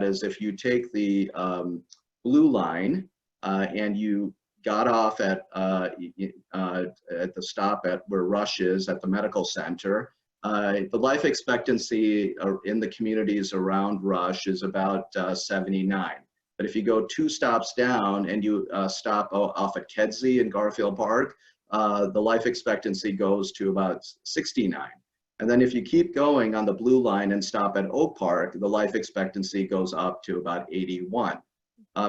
is if you take the blue line and you got off at the stop at where Rush is at the medical center, the life expectancy in the communities around Rush is about 79. But if you go 2 stops down and you stop off at Kedzie in Garfield Park, the life expectancy goes to about 69. And then if you keep going on the blue line and stop at Oak Park, the life expectancy goes up to about 81.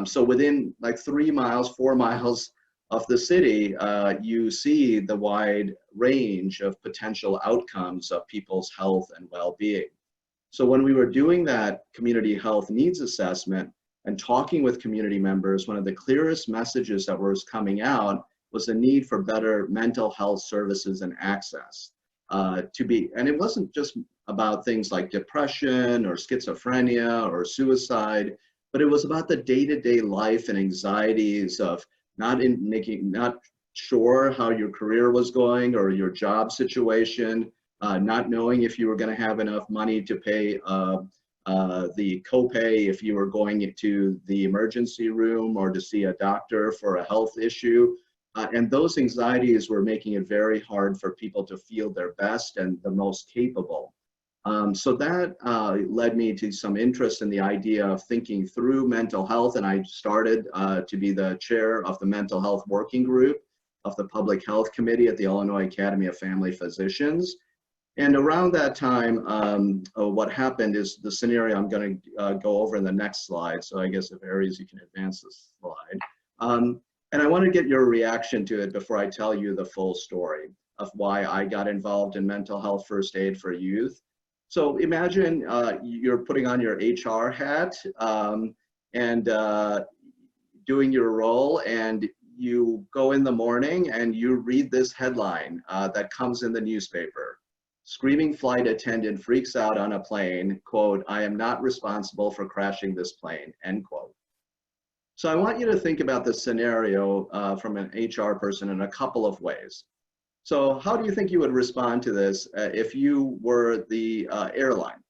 So within like 3 miles, 4 miles of the city, you see the wide range of potential outcomes of people's health and well-being. So when we were doing that community health needs assessment and talking with community members, one of the clearest messages that was coming out was the need for better mental health services and access. And it wasn't just about things like depression or schizophrenia or suicide, but it was about the day-to-day life and anxieties of not sure how your career was going or your job situation, not knowing if you were going to have enough money to pay the copay if you were going to the emergency room or to see a doctor for a health issue. And those anxieties were making it very hard for people to feel their best and the most capable. So that led me to some interest in the idea of thinking through mental health, and I started to be the chair of the mental health working group of the Public Health Committee at the Illinois Academy of Family Physicians. And around that time, what happened is the scenario I'm going to go over in the next slide. So I guess if Aries, you can advance this slide. And I want to get your reaction to it before I tell you the full story of why I got involved in mental health first aid for youth. So imagine you're putting on your HR hat and doing your role, and you go in the morning and you read this headline that comes in the newspaper. Screaming flight attendant freaks out on a plane, quote, "I am not responsible for crashing this plane," end quote. So I want you to think about this scenario from an HR person in a couple of ways. So how do you think you would respond to this if you were the airline?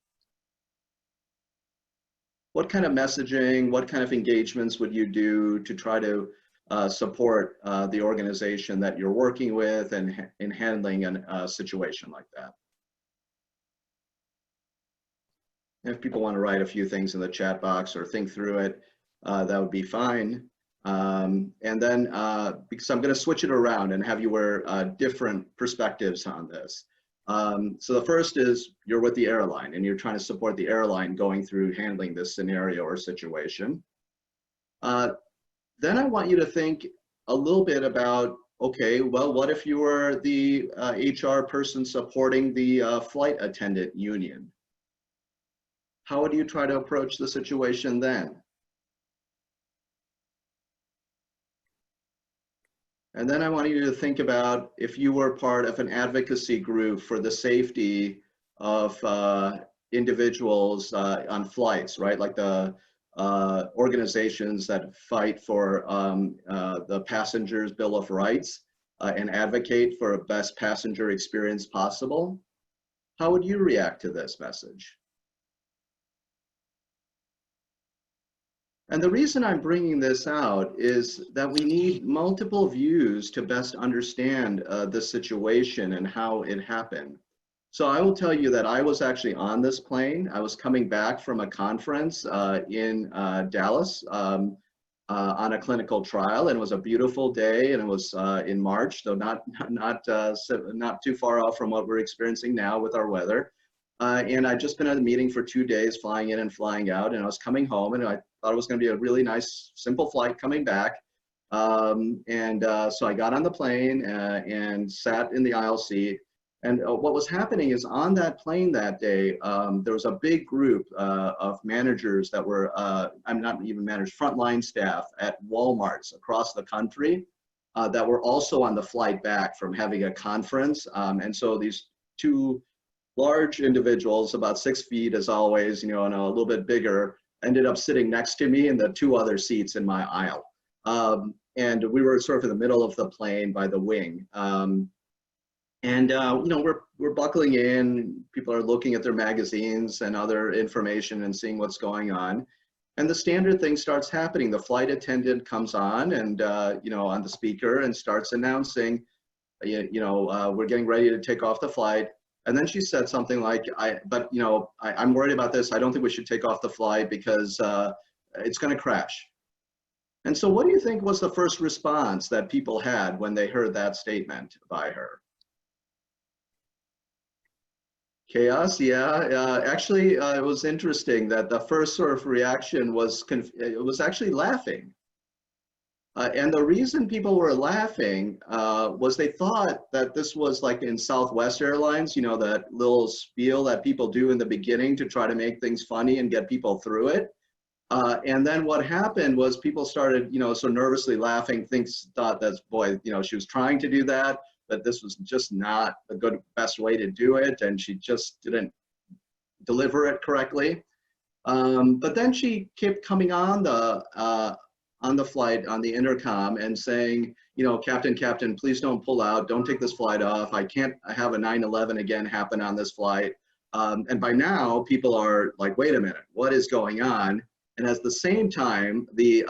What kind of messaging, what kind of engagements would you do to try to support the organization that you're working with and in handling a situation like that? If people want to write a few things in the chat box or think through it, that would be fine. And then, because I'm going to switch it around and have you wear different perspectives on this. So the first is you're with the airline and you're trying to support the airline going through handling this scenario or situation. Then I want you to think a little bit about, okay, well, what if you were the HR person supporting the flight attendant union? How would you try to approach the situation then? And then I want you to think about if you were part of an advocacy group for the safety of individuals on flights, right? Like the organizations that fight for the passengers' Bill of Rights and advocate for a best passenger experience possible. How would you react to this message? And the reason I'm bringing this out is that we need multiple views to best understand the situation and how it happened. So I will tell you that I was actually on this plane. I was coming back from a conference in Dallas on a clinical trial, and it was a beautiful day, and it was in March, though not too far off from what we're experiencing now with our weather. And I'd just been at a meeting for 2 days, flying in and flying out, and I was coming home, and I thought it was going to be a really nice, simple flight coming back. So I got on the plane and sat in the aisle seat. And what was happening is on that plane that day, there was a big group of managers that were, I'm not even managers, frontline staff at Walmarts across the country that were also on the flight back from having a conference. And so these two large individuals, about 6 feet as always, you know, and a little bit bigger, ended up sitting next to me in the 2 other seats in my aisle. And we were sort of in the middle of the plane by the wing. You know, we're buckling in, people are looking at their magazines and other information and seeing what's going on. And the standard thing starts happening. The flight attendant comes on and, on the speaker and starts announcing, we're getting ready to take off the flight. And then she said something like, I'm worried about this. I don't think we should take off the flight because it's going to crash. And so what do you think was the first response that people had when they heard that statement by her? Chaos, yeah. Actually, it was interesting that the first sort of reaction was actually laughing. And the reason people were laughing was they thought that this was like in Southwest Airlines, that little spiel that people do in the beginning to try to make things funny and get people through it. And then what happened was people started, so nervously laughing, thought that, boy, she was trying to do that, but this was just not the best way to do it, and she just didn't deliver it correctly. But then she kept coming on the flight, on the intercom, and saying, Captain, please don't pull out, don't take this flight off. I can't have a 9/11 again happen on this flight. And by now, people are like, wait a minute, what is going on? And at the same time, the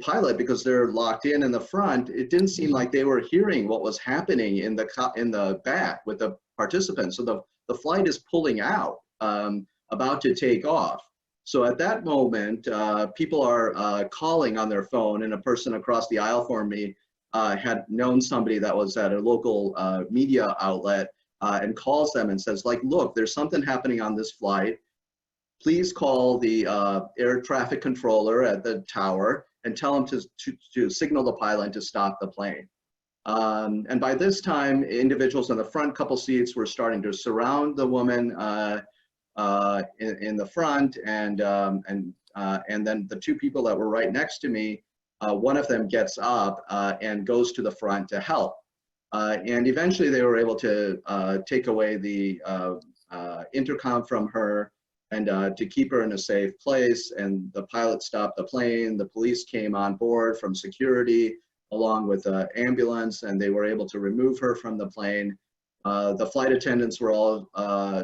pilot, because they're locked in the front, it didn't seem like they were hearing what was happening in the back with the participants. So the flight is pulling out, about to take off. So at that moment, people are calling on their phone, and a person across the aisle from me had known somebody that was at a local media outlet and calls them and says, like, look, there's something happening on this flight. Please call the air traffic controller at the tower and tell him to signal the pilot to stop the plane. And by this time, individuals in the front couple seats were starting to surround the woman in the front, and then the two people that were right next to me, one of them gets up and goes to the front to help. And eventually they were able to take away the intercom from her and to keep her in a safe place. And the pilot stopped the plane. The police came on board from security along with an ambulance, and they were able to remove her from the plane. The flight attendants were all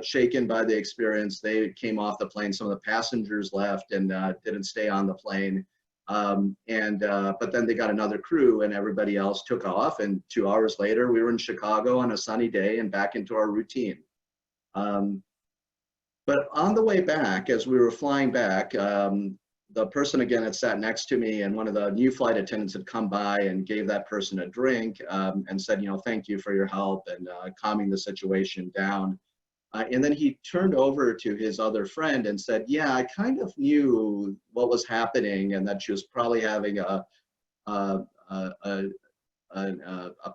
shaken by the experience. They came off the plane. Some of the passengers left and didn't stay on the plane. But then they got another crew, and everybody else took off. And 2 hours later, we were in Chicago on a sunny day and back into our routine. But on the way back, as we were flying back, the person again had sat next to me, and one of the new flight attendants had come by and gave that person a drink and said, thank you for your help and calming the situation down. And then he turned over to his other friend and said, yeah, I kind of knew what was happening and that she was probably having a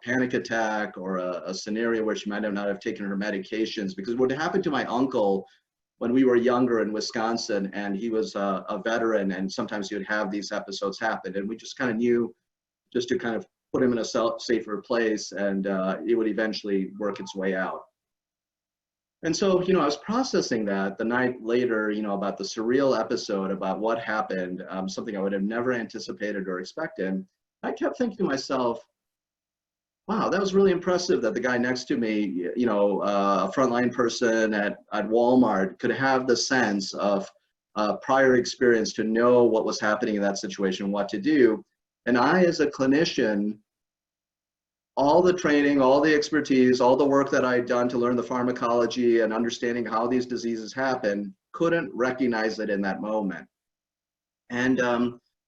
panic attack or a scenario where she might not have taken her medications, because what happened to my uncle when we were younger in Wisconsin, and he was a veteran, and sometimes he would have these episodes happen, and we just kind of knew just to kind of put him in a safer place, and it would eventually work its way out. And so, I was processing that the night later, about the surreal episode, about what happened, something I would have never anticipated or expected. I kept thinking to myself, wow, that was really impressive that the guy next to me, a frontline person at Walmart, could have the sense of prior experience to know what was happening in that situation, what to do. And I, as a clinician, all the training, all the expertise, all the work that I'd done to learn the pharmacology and understanding how these diseases happen, couldn't recognize it in that moment. And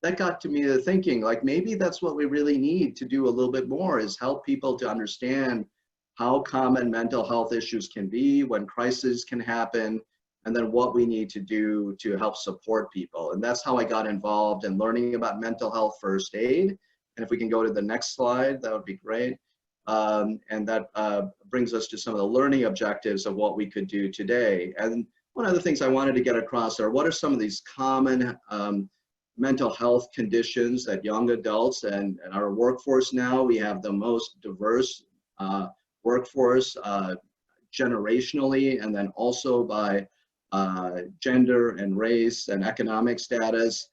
that got to me to thinking, like, maybe that's what we really need to do a little bit more, is help people to understand how common mental health issues can be, when crises can happen, and then what we need to do to help support people. And that's how I got involved in learning about mental health first aid. And if we can go to the next slide, that would be great. And that brings us to some of the learning objectives of what we could do today. And one of the things I wanted to get across are, what are some of these common mental health conditions that young adults and our workforce now? We have the most diverse workforce generationally, and then also by gender and race and economic status.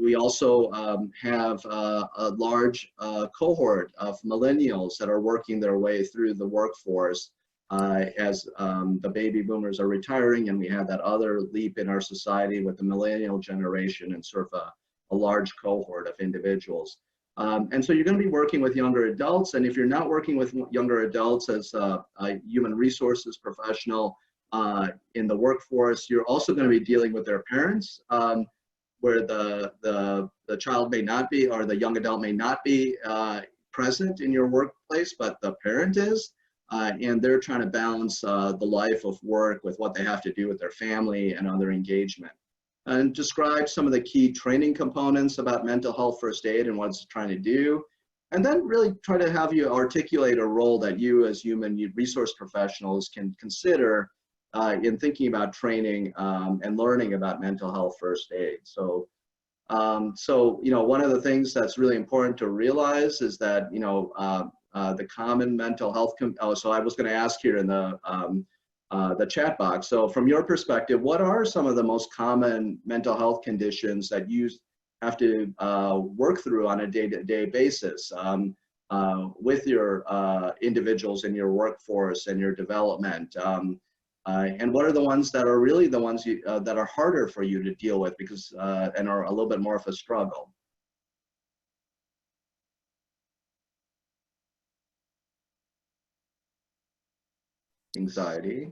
We also have a large cohort of millennials that are working their way through the workforce. as the baby boomers are retiring, and we have that other leap in our society with the millennial generation and sort of a large cohort of individuals. And so you're going to be working with younger adults, and if you're not working with younger adults as a human resources professional in the workforce, you're also going to be dealing with their parents, where the child may not be, or the young adult may not be present in your workplace, but the parent is. And they're trying to balance the life of work with what they have to do with their family and other engagement. And describe some of the key training components about mental health first aid and what it's trying to do. And then really try to have you articulate a role that you as human resource professionals can consider in thinking about training and learning about mental health first aid. So, one of the things that's really important to realize is that, the common mental health, so I was going to ask here in the chat box. So from your perspective, what are some of the most common mental health conditions that you have to work through on a day-to-day basis with your individuals in your workforce and your development? And what are the ones that are really the ones that are harder for you to deal with because and are a little bit more of a struggle? Anxiety.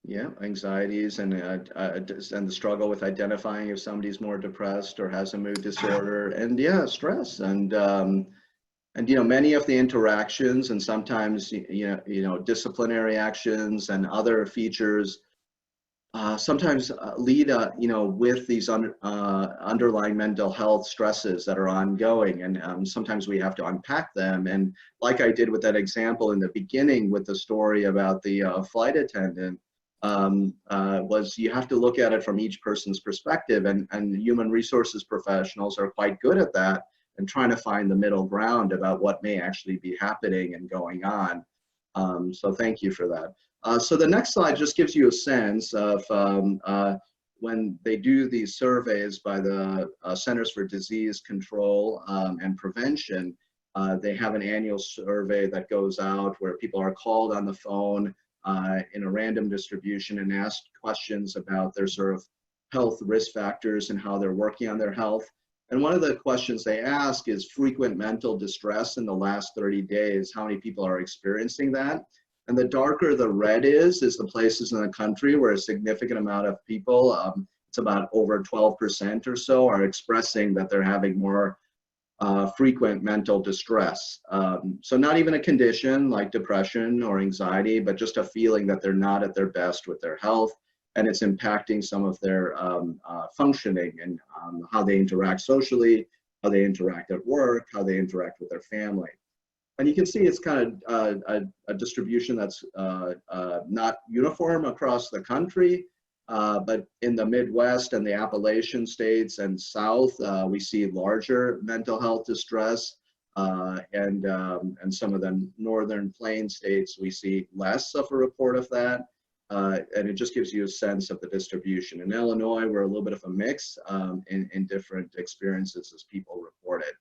Yeah, anxieties and the struggle with identifying if somebody's more depressed or has a mood disorder, and yeah, stress and many of the interactions and sometimes disciplinary actions and other features sometimes lead with these underlying mental health stresses that are ongoing, and sometimes we have to unpack them. And like I did with that example in the beginning with the story about the flight attendant, was you have to look at it from each person's perspective, and human resources professionals are quite good at that and trying to find the middle ground about what may actually be happening and going on. So thank you for that. So the next slide just gives you a sense of when they do these surveys by the Centers for Disease Control and Prevention, they have an annual survey that goes out where people are called on the phone in a random distribution and asked questions about their sort of health risk factors and how they're working on their health. And one of the questions they ask is frequent mental distress in the last 30 days. How many people are experiencing that? And the darker the red is the places in the country where a significant amount of people, it's about over 12% or so, are expressing that they're having more frequent mental distress. So not even a condition like depression or anxiety, but just a feeling that they're not at their best with their health, and it's impacting some of their functioning and how they interact socially, how they interact at work, how they interact with their family. And you can see it's kind of a distribution that's not uniform across the country, but in the Midwest and the Appalachian states and South, we see larger mental health distress, and some of the Northern Plain states, we see less of a report of that, and it just gives you a sense of the distribution. In Illinois, we're a little bit of a mix in different experiences as people report it.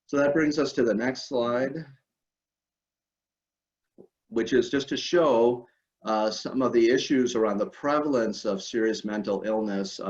So that brings us to the next slide, which is just to show some of the issues around the prevalence of serious mental illness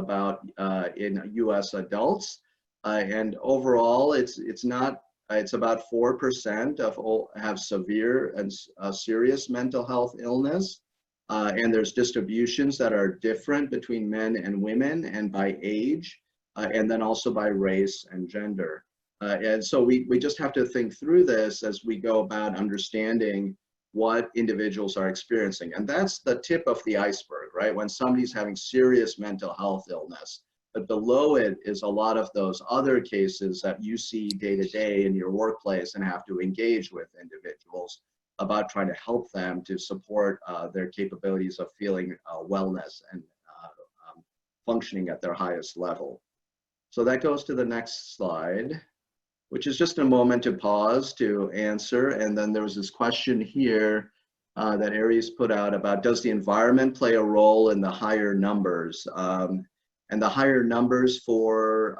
in U.S. adults. And overall, it's about 4% of all have severe and serious mental health illness. And there's distributions that are different between men and women and by age, and then also by race and gender. And so we just have to think through this as we go about understanding what individuals are experiencing. And that's the tip of the iceberg, right? When somebody's having serious mental health illness, but below it is a lot of those other cases that you see day to day in your workplace and have to engage with individuals about trying to help them to support their capabilities of feeling wellness and functioning at their highest level. So that goes to the next slide, which is just a moment to pause to answer. And then there was this question here that Aries put out about, does the environment play a role in the higher numbers? And the higher numbers for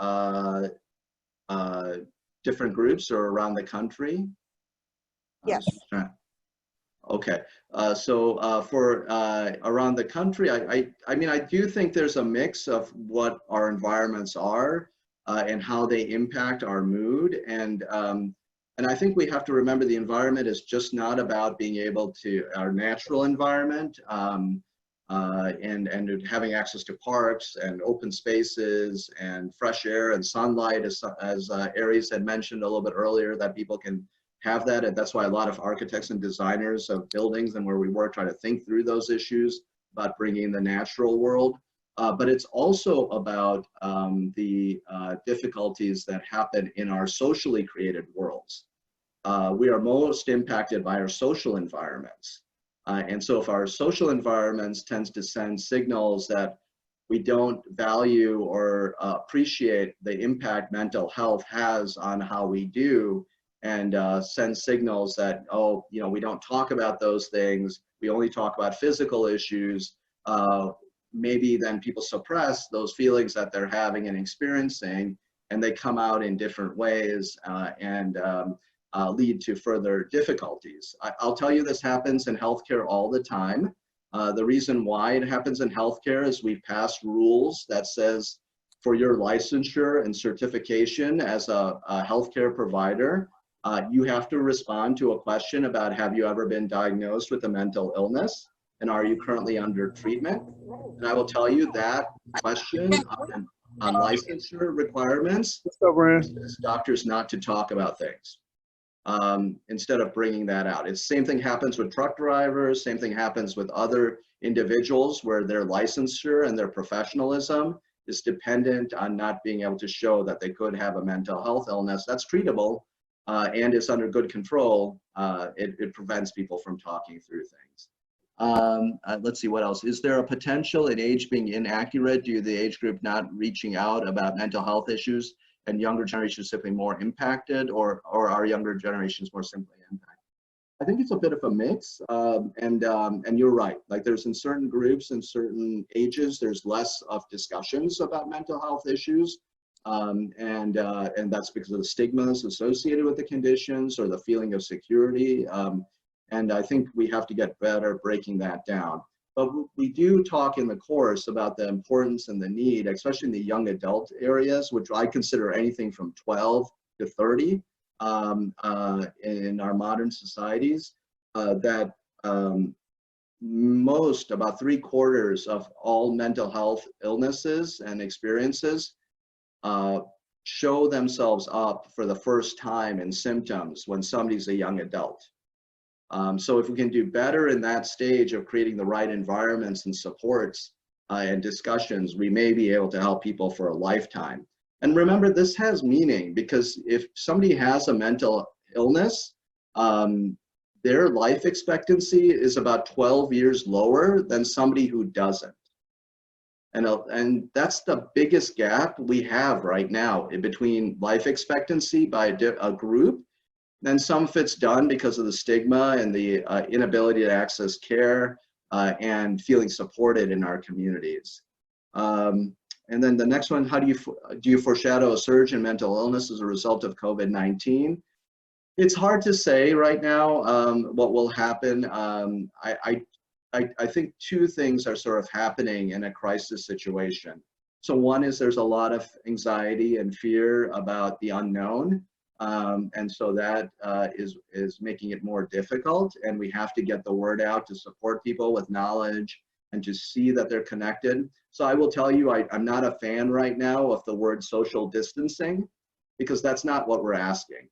different groups or around the country? Yes. Okay, so for around the country, I mean, I do think there's a mix of what our environments are and how they impact our mood. And I think we have to remember the environment is just not about being able to, our natural environment and having access to parks and open spaces and fresh air and sunlight, as Aries had mentioned a little bit earlier, that people can have that. And that's why a lot of architects and designers of buildings and where we work try to think through those issues about bringing the natural world. But it's also about the difficulties that happen in our socially created worlds. We are most impacted by our social environments. And so if our social environments tends to send signals that we don't value or appreciate the impact mental health has on how we do, and send signals that, oh, you know, we don't talk about those things, we only talk about physical issues, maybe then people suppress those feelings that they're having and experiencing, and they come out in different ways and lead to further difficulties. I'll tell you, this happens in healthcare all the time. The reason why it happens in healthcare is we've passed rules that says for your licensure and certification as a healthcare provider, you have to respond to a question about, have you ever been diagnosed with a mental illness? And are you currently under treatment? And I will tell you that question on licensure requirements is doctors not to talk about things instead of bringing that out. It's the same thing happens with truck drivers, same thing happens with other individuals where their licensure and their professionalism is dependent on not being able to show that they could have a mental health illness that's treatable and is under good control. It prevents people from talking through things. Let's see, what else? Is there a potential in age being inaccurate due to the age group not reaching out about mental health issues and younger generations simply more impacted, or are younger generations more simply impacted? I think it's a bit of a mix, and you're right. Like, there's in certain groups and certain ages, there's less of discussions about mental health issues, and that's because of the stigmas associated with the conditions or the feeling of security. And I think we have to get better breaking that down. But we do talk in the course about the importance and the need, especially in the young adult areas, which I consider anything from 12 to 30 in our modern societies, that about 3/4 of all mental health illnesses and experiences show themselves up for the first time in symptoms when somebody's a young adult. So if we can do better in that stage of creating the right environments and supports and discussions, we may be able to help people for a lifetime. And remember, this has meaning, because if somebody has a mental illness, their life expectancy is about 12 years lower than somebody who doesn't. And that's the biggest gap we have right now in between life expectancy by a group. Then some of it's done because of the stigma and the inability to access care and feeling supported in our communities. And then the next one, how do you foreshadow a surge in mental illness as a result of COVID-19? It's hard to say right now what will happen. I think two things are sort of happening in a crisis situation. So one is there's a lot of anxiety and fear about the unknown. And so that is making it more difficult, and we have to get the word out to support people with knowledge and to see that they're connected. So I will tell you, I'm not a fan right now of the word social distancing, because that's not what we're asking.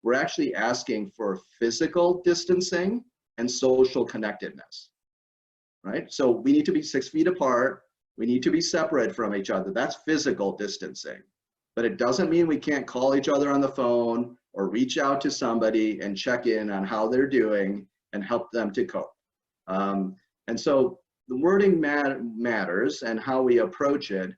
We're actually asking for physical distancing and social connectedness, right? So we need to be 6 feet apart. We need to be separate from each other. That's physical distancing. But it doesn't mean we can't call each other on the phone or reach out to somebody and check in on how they're doing and help them to cope. And so the wording matters and how we approach it.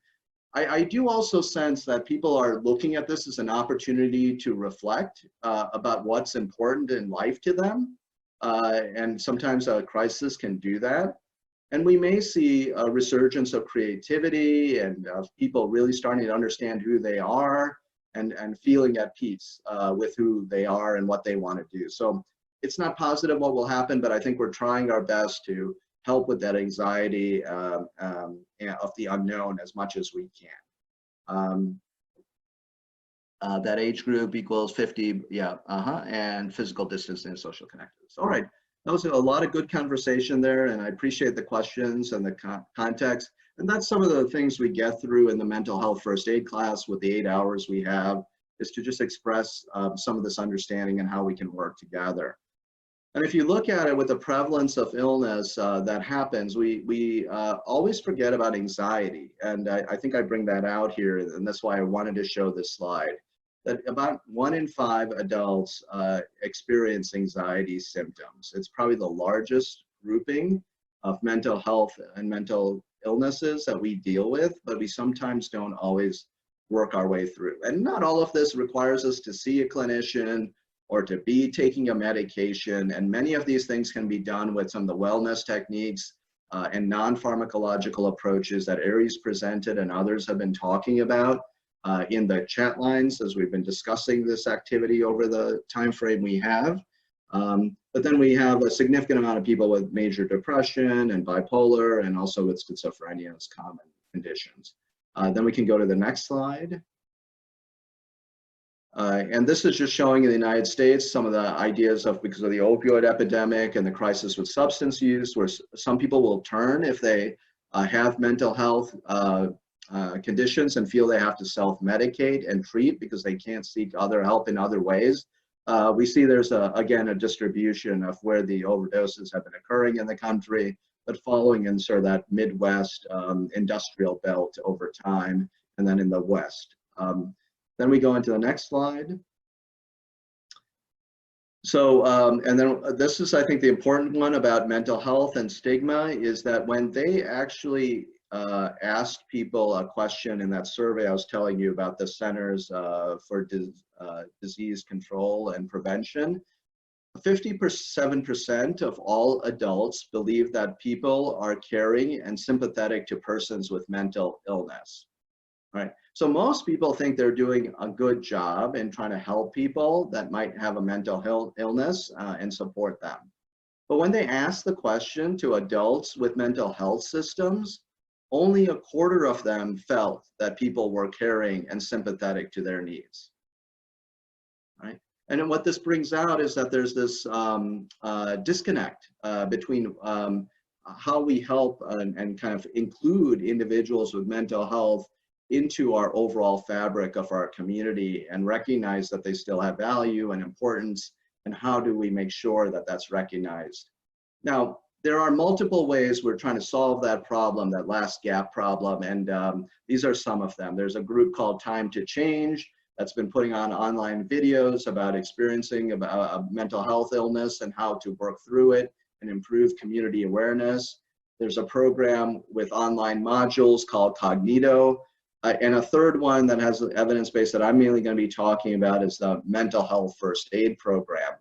I do also sense that people are looking at this as an opportunity to reflect about what's important in life to them. and sometimes a crisis can do that. And we may see a resurgence of creativity and of people really starting to understand who they are and feeling at peace with who they are and what they want to do. So it's not positive what will happen, but I think we're trying our best to help with that anxiety of the unknown as much as we can. That age group equals 50, yeah, and physical distancing and social connectedness. All right, that was a lot of good conversation there, and I appreciate the questions and the context. And that's some of the things we get through in the mental health first aid class with the 8 hours we have, is to just express some of this understanding and how we can work together. And if you look at it with the prevalence of illness that happens, we always forget about anxiety. And I think I bring that out here, and that's why I wanted to show this slide. That about 1 in 5 adults experience anxiety symptoms. It's probably the largest grouping of mental health and mental illnesses that we deal with, but we sometimes don't always work our way through. And not all of this requires us to see a clinician or to be taking a medication. And many of these things can be done with some of the wellness techniques and non-pharmacological approaches that Aries presented and others have been talking about in the chat lines as we've been discussing this activity over the time frame we have. But then we have a significant amount of people with major depression and bipolar and also with schizophrenia as common conditions. Then we can go to the next slide. And this is just showing in the United States some of the ideas of, because of the opioid epidemic and the crisis with substance use, where some people will turn if they have mental health conditions and feel they have to self-medicate and treat because they can't seek other help in other ways. We see there's, again, a distribution of where the overdoses have been occurring in the country, but following in sort of that Midwest industrial belt over time, and then in the West. Then we go into the next slide. So, and then this is, I think, the important one about mental health and stigma is that when they actually asked people a question in that survey I was telling you about, the Centers for Disease Control and Prevention, 57% of all adults believe that people are caring and sympathetic to persons with mental illness. Right. So most people think they're doing a good job in trying to help people that might have a mental illness and support them. But when they ask the question to adults with mental health systems, only 1/4 of them felt that people were caring and sympathetic to their needs. Right. And then what this brings out is that there's this disconnect between how we help and kind of include individuals with mental health into our overall fabric of our community and recognize that they still have value and importance, and how do we make sure that that's recognized. Now, there are multiple ways we're trying to solve that problem, that last gap problem, and these are some of them. There's a group called Time to Change that's been putting on online videos about experiencing a mental health illness and how to work through it and improve community awareness. There's a program with online modules called Cognito. And a third one that has evidence base that I'm mainly going to be talking about is the mental health first aid program.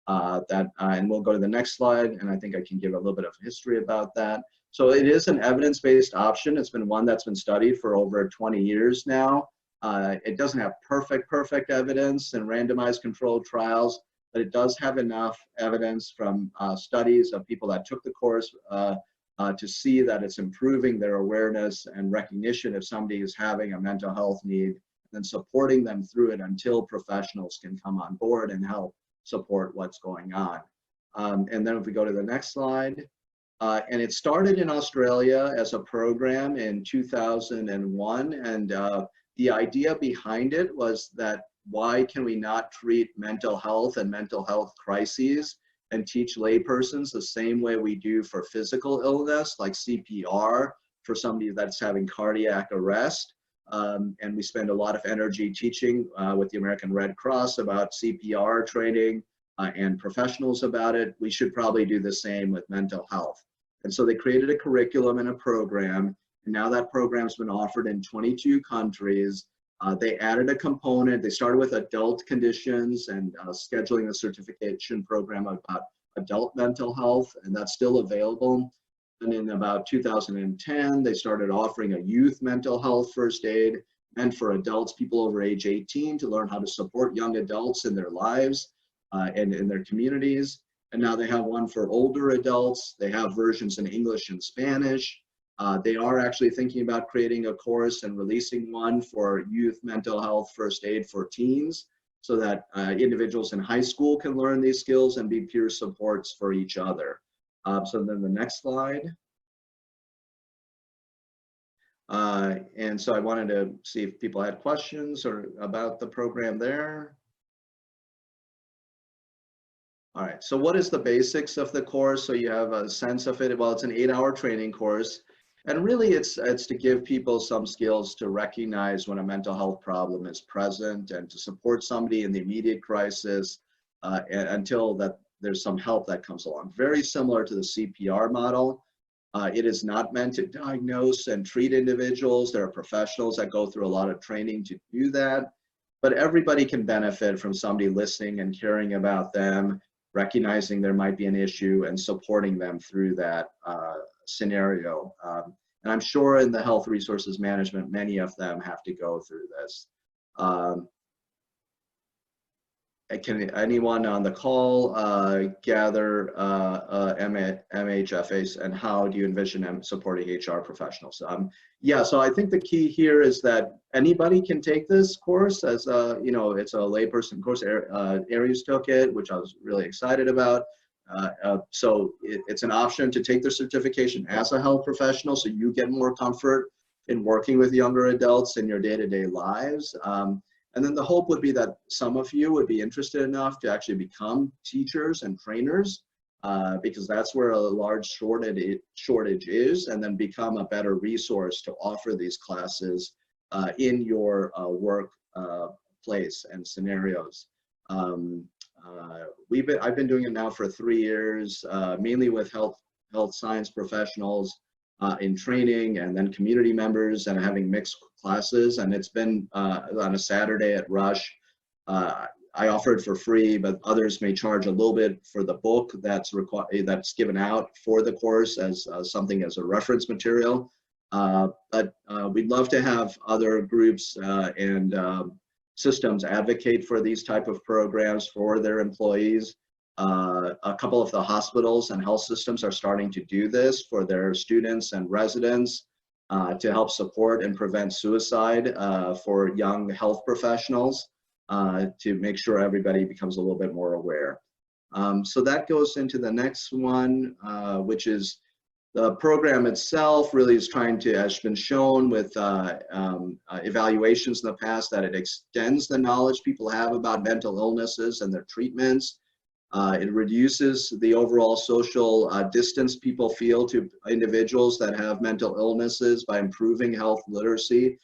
And we'll go to the next slide, and I think I can give a little bit of history about that. So it is an evidence-based option. It's been one that's been studied for over 20 years now. It doesn't have perfect evidence in randomized controlled trials, but it does have enough evidence from studies of people that took the course to see that it's improving their awareness and recognition if somebody is having a mental health need, and then supporting them through it until professionals can come on board and help support what's going on. And then if we go to the next slide, and it started in Australia as a program in 2001, and the idea behind it was that why can we not treat mental health and mental health crises and teach laypersons the same way we do for physical illness, like CPR for somebody that's having cardiac arrest. And we spend a lot of energy teaching with the American Red Cross about CPR training and professionals about it. We should probably do the same with mental health. And so they created a curriculum and a program, and now that program's been offered in 22 countries. They added a component. They started with adult conditions and scheduling a certification program about adult mental health, and that's still available. And in about 2010, they started offering a youth mental health first aid meant for adults, people over age 18, to learn how to support young adults in their lives and in their communities. And now they have one for older adults. They have versions in English and Spanish. They are actually thinking about creating a course and releasing one for youth mental health first aid for teens, so that individuals in high school can learn these skills and be peer supports for each other. So then the next slide. And so I wanted to see if people had questions or about the program there. All right, so what is the basics of the course? So you have a sense of it. Well, it's an 8-hour training course. And really it's to give people some skills to recognize when a mental health problem is present and to support somebody in the immediate crisis until that there's some help that comes along. Very similar to the CPR model. It is not meant to diagnose and treat individuals. There are professionals that go through a lot of training to do that, but everybody can benefit from somebody listening and caring about them, recognizing there might be an issue and supporting them through that scenario. And I'm sure in the health resources management, many of them have to go through this. Can anyone on the call gather MHFAs, and how do you envision them supporting HR professionals? Yeah, so I think the key here is that anybody can take this course as a, it's a layperson course. Aries took it, which I was really excited about. So it's an option to take the certification as a health professional, so you get more comfort in working with younger adults in your day-to-day lives. And then the hope would be that some of you would be interested enough to actually become teachers and trainers, because that's where a large shortage is, and then become a better resource to offer these classes in your work place and scenarios. I've been doing it now for 3 years, mainly with health science professionals in training, and then community members, and having mixed classes. And it's been on a Saturday at Rush. I offer it for free, but others may charge a little bit for the book that's given out for the course as something as a reference material. But we'd love to have other groups and systems advocate for these type of programs for their employees. A couple of the hospitals and health systems are starting to do this for their students and residents to help support and prevent suicide for young health professionals, to make sure everybody becomes a little bit more aware. So that goes into the next one, which is the program itself really is trying to, as has been shown with evaluations in the past, that it extends the knowledge people have about mental illnesses and their treatments. It reduces the overall social distance people feel to individuals that have mental illnesses by improving health literacy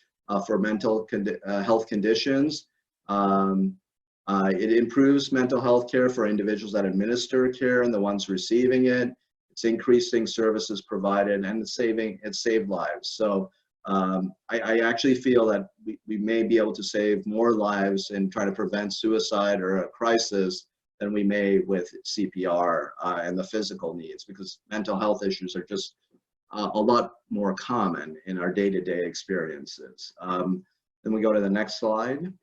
for mental health conditions. It improves mental health care for individuals that administer care and the ones receiving it. It's increasing services provided, and it's saved lives. So I actually feel that we may be able to save more lives in trying to prevent suicide or a crisis than we may with CPR and the physical needs, because mental health issues are just a lot more common in our day-to-day experiences. Then we go to the next slide.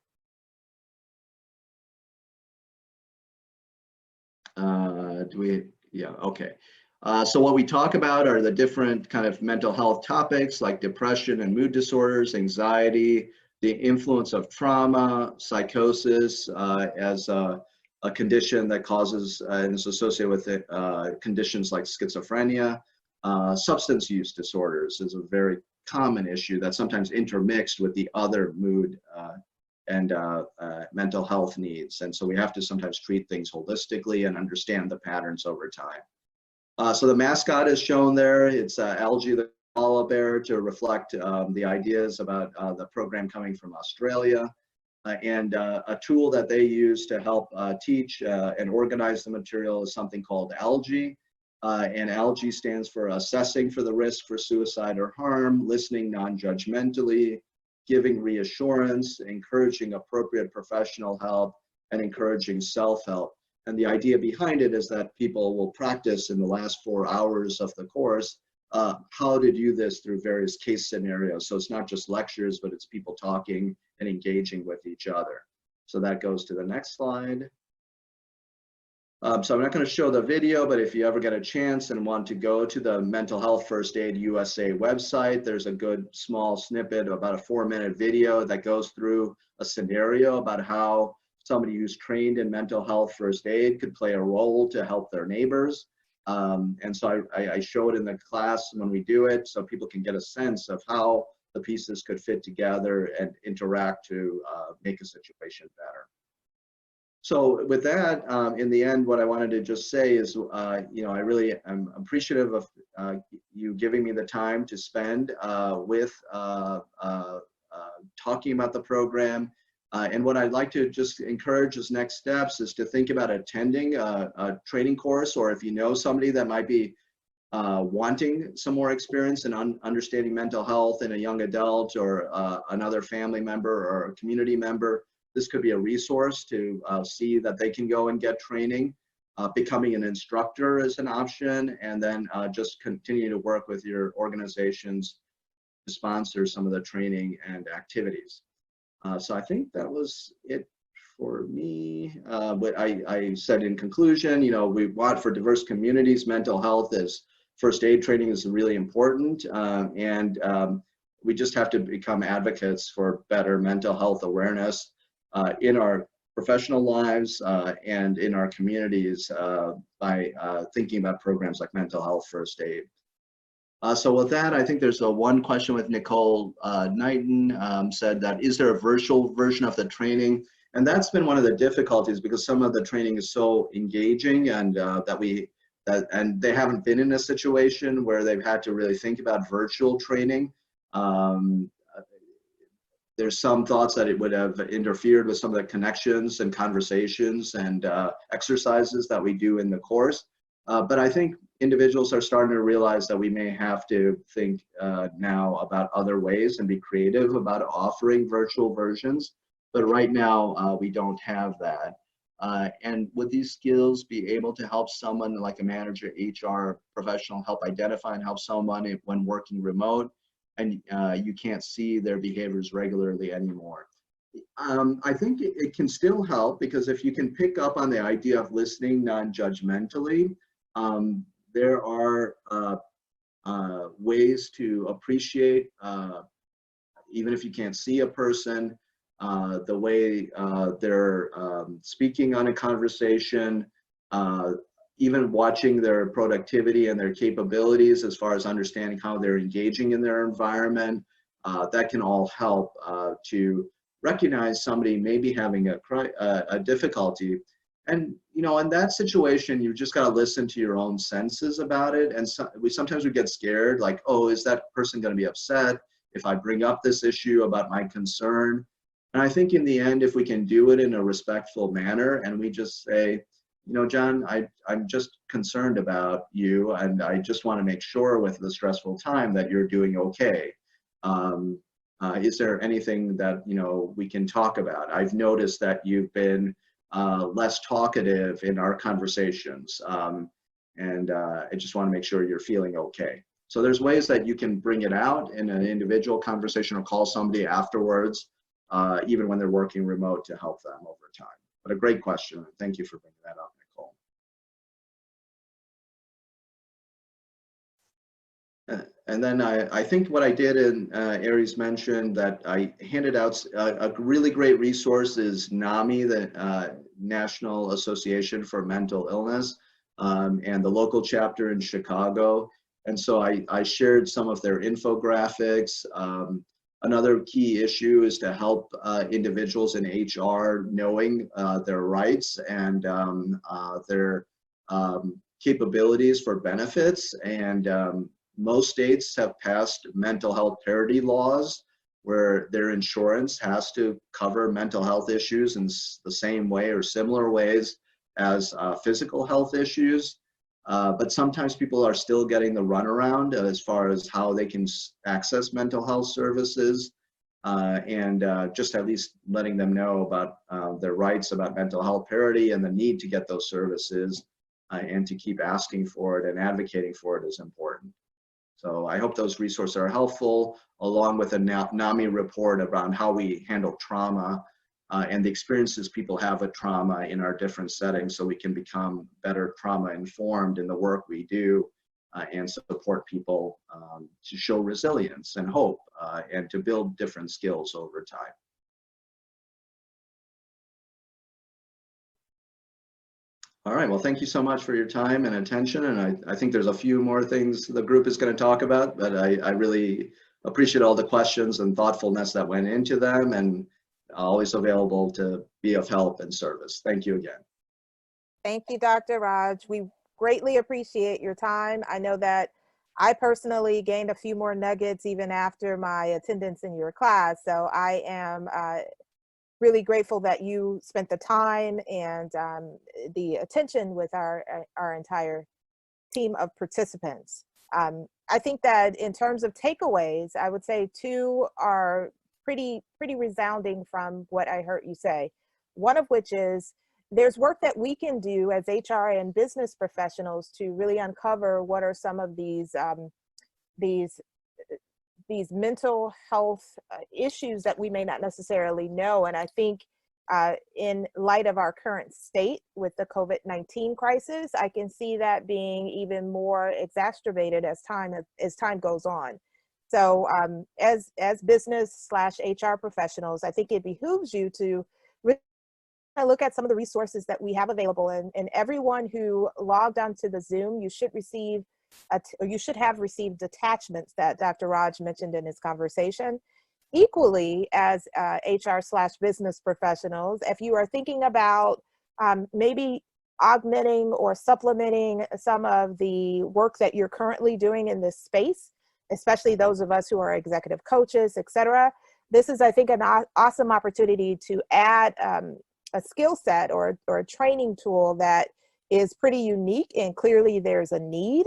Yeah, okay. So what we talk about are the different kind of mental health topics like depression and mood disorders, anxiety, the influence of trauma, psychosis as a condition that causes and is associated with conditions like schizophrenia. Substance use disorders is a very common issue that's sometimes intermixed with the other mood and mental health needs. And so we have to sometimes treat things holistically and understand the patterns over time. So the mascot is shown there. It's Algae the koala bear, to reflect the ideas about the program coming from Australia. And a tool that they use to help teach and organize the material is something called Algae. And Algae stands for assessing for the risk for suicide or harm, listening non-judgmentally, giving reassurance, encouraging appropriate professional help, and encouraging self-help. And the idea behind it is that people will practice in the last 4 hours of the course how to do this through various case scenarios. So it's not just lectures, but it's people talking and engaging with each other. So that goes to the next slide. So I'm not going to show the video, but if you ever get a chance and want to go to the Mental Health First Aid USA website, there's a good small snippet, about a 4-minute video that goes through a scenario about how somebody who's trained in mental health first aid could play a role to help their neighbors. And so I show it in the class when we do it, so people can get a sense of how the pieces could fit together and interact to make a situation better. So with that, in the end, what I wanted to just say is, you know, I really am appreciative of you giving me the time to spend with talking about the program. And what I'd like to just encourage as next steps is to think about attending a training course, or if you know somebody that might be wanting some more experience in understanding mental health in a young adult, or another family member or a community member, this could be a resource to see that they can go and get training. Becoming an instructor is an option, and then just continue to work with your organizations to sponsor some of the training and activities. So I think that was it for me. What I said in conclusion, you know, we want for diverse communities, mental health is first aid training is really important, and we just have to become advocates for better mental health awareness in our professional lives and in our communities by thinking about programs like mental health first aid. So with that, I think there's one question with Nicole Knighton said that, is there a virtual version of the training? And that's been one of the difficulties, because some of the training is so engaging, and and they haven't been in a situation where they've had to really think about virtual training. There's some thoughts that it would have interfered with some of the connections and conversations and exercises that we do in the course. But I think individuals are starting to realize that we may have to think now about other ways and be creative about offering virtual versions. But right now, we don't have that. And would these skills be able to help someone like a manager, HR professional, help identify and help someone when working remote and you can't see their behaviors regularly anymore? I think it can still help, because if you can pick up on the idea of listening non-judgmentally, there are ways to appreciate, even if you can't see a person, the way they're speaking on a conversation, even watching their productivity and their capabilities as far as understanding how they're engaging in their environment. That can all help to recognize somebody maybe having a difficulty. And, you know, in that situation, you just got to listen to your own senses about it. And so, sometimes we get scared, like, oh, is that person going to be upset if I bring up this issue about my concern? And I think in the end, if we can do it in a respectful manner, and we just say, you know, John, I'm just concerned about you, and I just want to make sure with the stressful time that you're doing okay. Is there anything that, you know, we can talk about? I've noticed that you've been less talkative in our conversations, and I just want to make sure you're feeling okay. So there's ways that you can bring it out in an individual conversation, or call somebody afterwards, even when they're working remote, to help them over time. But a great question. Thank you for bringing that up, Nicole. And then I think what I did, and Aries mentioned that I handed out a really great resource is NAMI, the National Association for Mental Illness, and the local chapter in Chicago. And so I shared some of their infographics. Another key issue is to help individuals in HR knowing their rights and their capabilities for benefits. And most states have passed mental health parity laws, where their insurance has to cover mental health issues in the same way or similar ways as physical health issues. But sometimes people are still getting the runaround as far as how they can access mental health services. and just at least letting them know about their rights about mental health parity and the need to get those services and to keep asking for it and advocating for it is important. So I hope those resources are helpful, along with a NAMI report around how we handle trauma and the experiences people have with trauma in our different settings, so we can become better trauma informed in the work we do and support people to show resilience and hope and to build different skills over time. All right, well, thank you so much for your time and attention. And I think there's a few more things the group is going to talk about, but I really appreciate all the questions and thoughtfulness that went into them, and always available to be of help and service. Thank you again. Thank you, Dr. Raj. We greatly appreciate your time. I know that I personally gained a few more nuggets even after my attendance in your class. So I am really grateful that you spent the time and the attention with our entire team of participants. I think that in terms of takeaways, I would say two are pretty resounding from what I heard you say. One of which is there's work that we can do as HR and business professionals to really uncover what are some of these mental health issues that we may not necessarily know. And I think in light of our current state with the COVID-19 crisis, I can see that being even more exacerbated as time goes on. So as business/HR professionals, I think it behooves you to really look at some of the resources that we have available, and everyone who logged onto the Zoom, you should receive or you should have received attachments that Dr. Raj mentioned in his conversation. Equally, as HR/business professionals, if you are thinking about maybe augmenting or supplementing some of the work that you're currently doing in this space, especially those of us who are executive coaches, etc., this is, I think, an awesome opportunity to add a skill set or a training tool that is pretty unique, and clearly there's a need.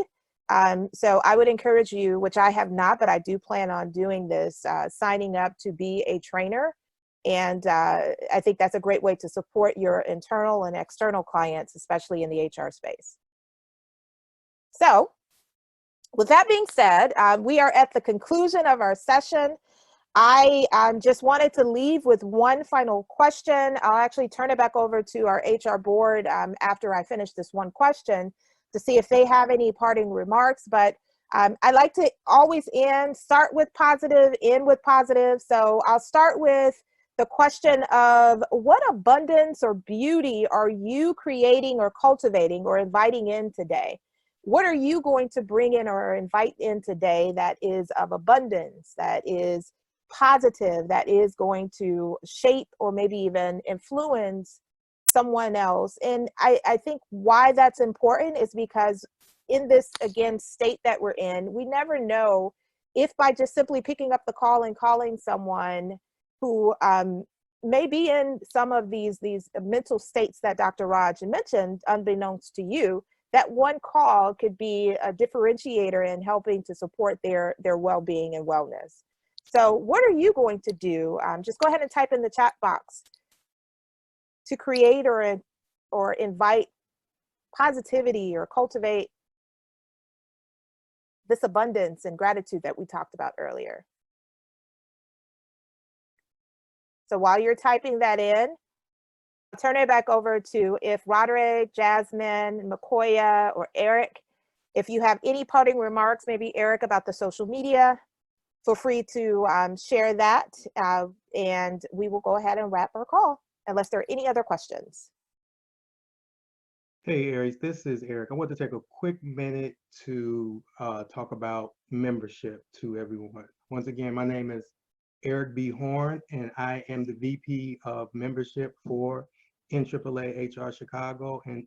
So I would encourage you, which I have not, but I do plan on doing this, signing up to be a trainer. And I think that's a great way to support your internal and external clients, especially in the HR space. So with that being said, we are at the conclusion of our session. I just wanted to leave with one final question. I'll actually turn it back over to our HR board after I finish this one question to see if they have any parting remarks. But I like to always start with positive, end with positive. So I'll start with the question of what abundance or beauty are you creating or cultivating or inviting in today? What are you going to bring in or invite in today that is of abundance, that is positive, that is going to shape or maybe even influence someone else? And I think why that's important is because in this, again, state that we're in, we never know if by just simply picking up the call and calling someone who may be in some of these mental states that Dr. Raj mentioned, unbeknownst to you, that one call could be a differentiator in helping to support their well-being and wellness. So what are you going to do? Just go ahead and type in the chat box to create or invite positivity or cultivate this abundance and gratitude that we talked about earlier. So while you're typing that in, I'll turn it back over to if Roderick, Jasmine, Makoya, or Eric, if you have any parting remarks, maybe Eric about the social media, feel free to share that, and we will go ahead and wrap our call unless there are any other questions. Hey, Aries, this is Eric. I want to take a quick minute to talk about membership to everyone. Once again, my name is Eric B. Horn, and I am the VP of Membership for NAAAH HR Chicago. And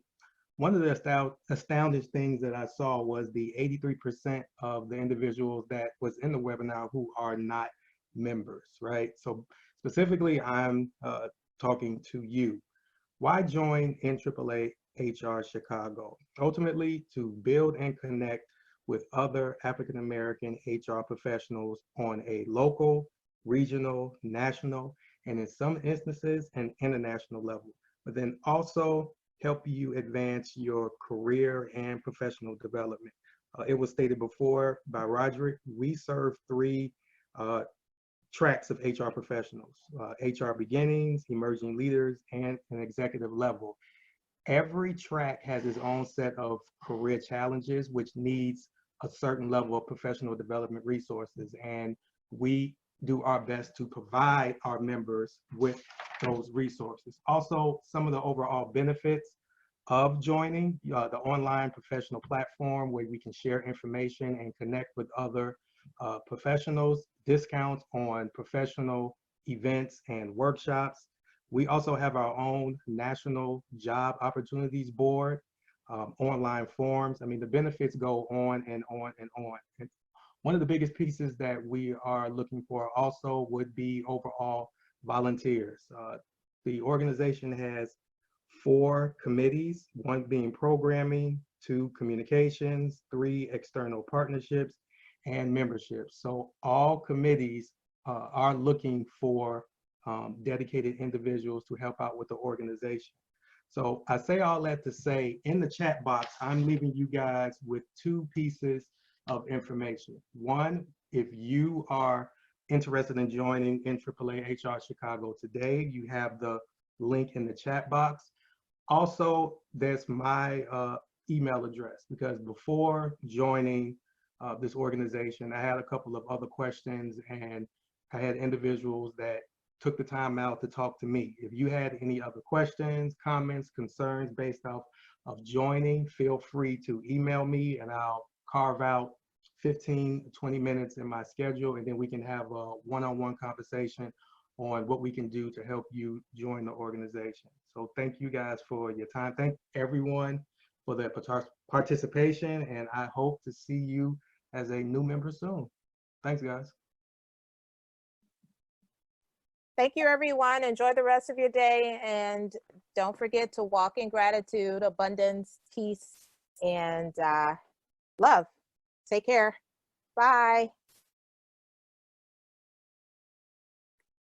one of the astounding things that I saw was the 83% of the individuals that was in the webinar who are not members, right? So specifically, I'm talking to you. Why join NAAAH HR Chicago? Ultimately, to build and connect with other African-American HR professionals on a local, regional, national, and in some instances, an international level, but then also help you advance your career and professional development. It was stated before by Roderick, we serve three tracks of HR professionals, HR beginnings, emerging leaders, and an executive level. Every track has its own set of career challenges, which needs a certain level of professional development resources. And we do our best to provide our members with those resources. Also, some of the overall benefits of joining the online professional platform where we can share information and connect with other professionals, discounts on professional events and workshops. We also have our own National Job Opportunities Board, online forums. I mean, the benefits go on and on and on. And one of the biggest pieces that we are looking for also would be overall volunteers. The organization has 4 committees, 1 being programming, 2 communications, 3 external partnerships, and membership. So all committees are looking for dedicated individuals to help out with the organization. So I say all that to say, in the chat box, I'm leaving you guys with 2 pieces of information. One, if you are interested in joining NAAAH HR Chicago today, you have the link in the chat box. Also, there's my email address, because before joining this organization, I had a couple of other questions, and I had individuals that took the time out to talk to me. If you had any other questions, comments, concerns based off of joining, feel free to email me, and I'll carve out 15 to 20 minutes in my schedule, and then we can have a one-on-one conversation on what we can do to help you join the organization. So thank you guys for your time. Thank everyone for their participation, and I hope to see you as a new member soon. Thanks, guys. Thank you, everyone. Enjoy the rest of your day. And don't forget to walk in gratitude, abundance, peace, and love. Take care. Bye.